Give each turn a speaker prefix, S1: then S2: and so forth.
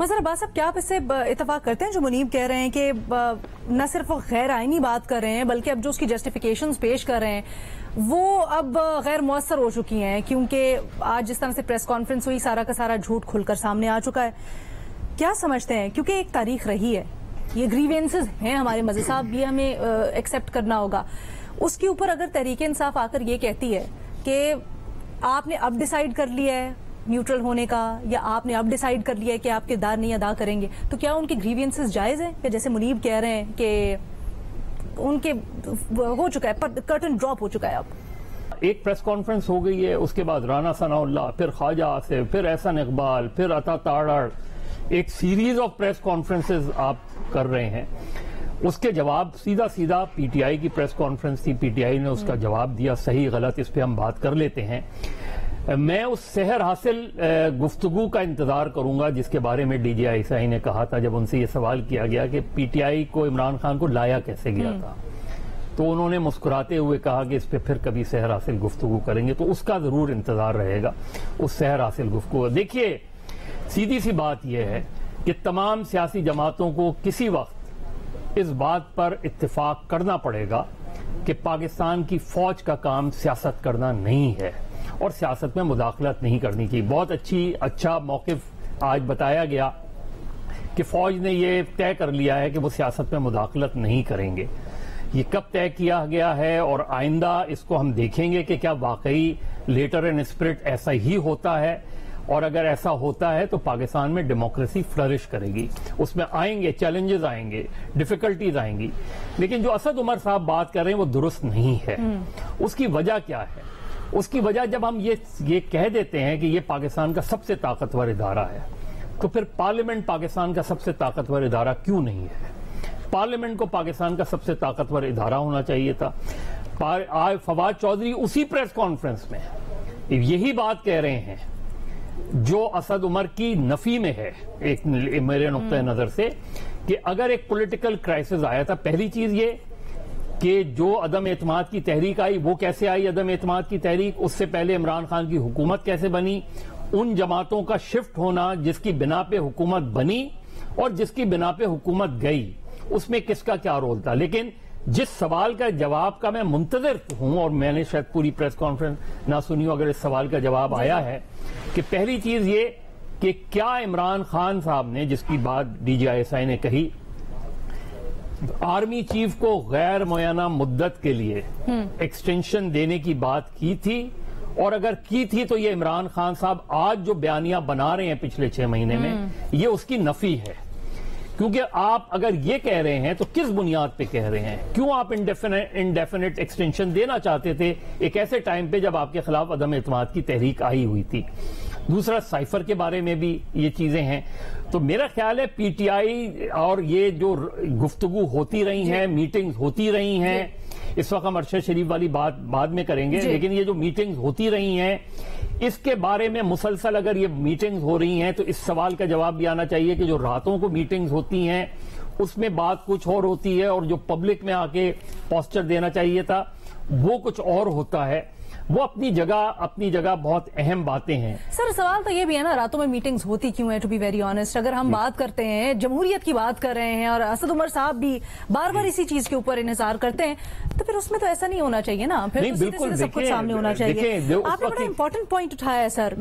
S1: मज़र अब्बास साहब, क्या आप इससे इत्तेफाक करते हैं जो मुनीब कह रहे हैं कि न सिर्फ वो गैर आईनी बात कर रहे हैं बल्कि अब जो उसकी जस्टिफिकेशंस पेश कर रहे हैं वो अब गैर मुअस्सर हो चुकी हैं, क्योंकि आज जिस तरह से प्रेस कॉन्फ्रेंस हुई सारा का सारा झूठ खुलकर सामने आ चुका है। क्या समझते हैं, क्योंकि एक तारीख रही है, ये ग्रीवेंसेस हैं हमारे मज़र साहब, ये हमें एक्सेप्ट करना होगा। उसके ऊपर अगर तहरीक इंसाफ आकर ये कहती है कि आपने अब डिसाइड कर लिया है न्यूट्रल होने का, या आपने अब डिसाइड कर लिया है कि आप किरदार नहीं अदा करेंगे, तो क्या उनके ग्रीवेंसेस जायज हैं? कि जैसे मुनीब कह रहे हैं कि उनके हो चुका है, कर्टन ड्रॉप हो चुका है। अब
S2: एक प्रेस कॉन्फ्रेंस हो गई है, उसके बाद राना सनाउल्लाह, फिर ख्वाजा आसिफ, फिर एहसन इकबाल, फिर अता ताड़ड़, एक सीरीज ऑफ प्रेस कॉन्फ्रेंसेस आप कर रहे हैं। उसके जवाब सीधा सीधा पीटीआई की प्रेस कॉन्फ्रेंस थी, पीटीआई ने उसका जवाब दिया। सही गलत इस पे हम बात कर लेते हैं। मैं उस सेहर हासिल गुफ्तगू का इंतजार करूंगा जिसके बारे में DGI ने कहा था, जब उनसे ये सवाल किया गया कि पीटीआई को इमरान खान को लाया कैसे गया था, तो उन्होंने मुस्कुराते हुए कहा कि इस पे फिर कभी सेहर हासिल गुफ्तगू करेंगे। तो उसका जरूर इंतजार रहेगा, उस सेहर हासिल गुफ्तगू। देखिए, सीधी सी बात यह है कि तमाम सियासी जमातों को किसी वक्त इस बात पर इत्तेफाक करना पड़ेगा कि पाकिस्तान की फौज का काम सियासत करना नहीं है और सियासत में मुदाखलत नहीं करनी चाहिए। बहुत अच्छा मौक़िफ़ आज बताया गया कि फौज ने ये तय कर लिया है कि वो सियासत में मुदाखलत नहीं करेंगे। ये कब तय किया गया है और आइंदा इसको हम देखेंगे कि क्या वाकई लेटर एंड स्पिरिट ऐसा ही होता है, और अगर ऐसा होता है तो पाकिस्तान में डेमोक्रेसी फ्लरिश करेगी। उसमें आएंगे चैलेंजेस, आएंगे डिफिकल्टीज आएंगी, लेकिन जो असद उमर साहब बात कर रहे हैं वो दुरुस्त नहीं है। उसकी वजह क्या है? उसकी वजह, जब हम ये कह देते हैं कि ये पाकिस्तान का सबसे ताकतवर इदारा है, तो फिर पार्लियामेंट पाकिस्तान का सबसे ताकतवर इदारा क्यों नहीं है? पार्लियामेंट को पाकिस्तान का सबसे ताकतवर इदारा होना चाहिए था। आज फवाद चौधरी उसी प्रेस कॉन्फ्रेंस में यही बात कह रहे हैं जो असद उमर की नफी में है, एक मेरे नुक्ते नजर से, कि अगर एक पॉलिटिकल क्राइसिस आया था, पहली चीज ये कि जो अदम एतमाद की तहरीक आई, वो कैसे आई अदम एतमाद की तहरीक, उससे पहले इमरान खान की हुकूमत कैसे बनी, उन जमातों का शिफ्ट होना जिसकी बिना पे हुकूमत बनी और जिसकी बिना पे हुकूमत गई, उसमें किसका क्या रोल था। लेकिन जिस सवाल का जवाब का मैं मुंतजर हूं, और मैंने शायद पूरी प्रेस कॉन्फ्रेंस ना सुनी हो, अगर इस सवाल का जवाब आया है कि पहली चीज ये कि क्या इमरान खान साहब ने, जिसकी बात DGI ने कही, आर्मी चीफ को गैर मुय्यना मुद्दत के लिए एक्सटेंशन देने की बात की थी, और अगर की थी तो ये इमरान खान साहब आज जो बयानियां बना रहे हैं पिछले 6 महीने में, ये उसकी नफी है। क्योंकि आप अगर ये कह रहे हैं तो किस बुनियाद पे कह रहे हैं? क्यों आप इंडेफिनिट एक्सटेंशन देना चाहते थे एक ऐसे टाइम पे जब आपके खिलाफ अदम एतमाद की तहरीक आई हुई थी? दूसरा, साइफर के बारे में भी ये चीजें हैं। तो मेरा ख्याल है पीटीआई और ये जो गुफ्तगू होती रही हैं, मीटिंग्स होती रही हैं, इस वक्त हम अरशद शरीफ वाली बात बाद में करेंगे, लेकिन ये जो मीटिंग्स होती रही हैं, इसके बारे में मुसलसल अगर ये मीटिंग्स हो रही हैं तो इस सवाल का जवाब भी आना चाहिए कि जो रातों को मीटिंग्स होती हैं उसमें बात कुछ और होती है, और जो पब्लिक में आके पोस्चर देना चाहिए था वो कुछ और होता है। वो अपनी जगह बहुत अहम बातें हैं।
S1: सर, सवाल तो ये भी है ना, रातों में मीटिंग्स होती क्यों है? टू बी वेरी ऑनेस्ट, अगर हम बात करते हैं जमहूरियत की बात कर रहे हैं और असद उमर साहब भी बार बार इसी चीज के ऊपर इन्हिसार करते हैं, तो फिर उसमें तो ऐसा नहीं होना चाहिए ना, फिर तो सीधे सब कुछ सामने होना चाहिए। आपने बड़ा इंपॉर्टेंट पॉइंट उठाया है सर।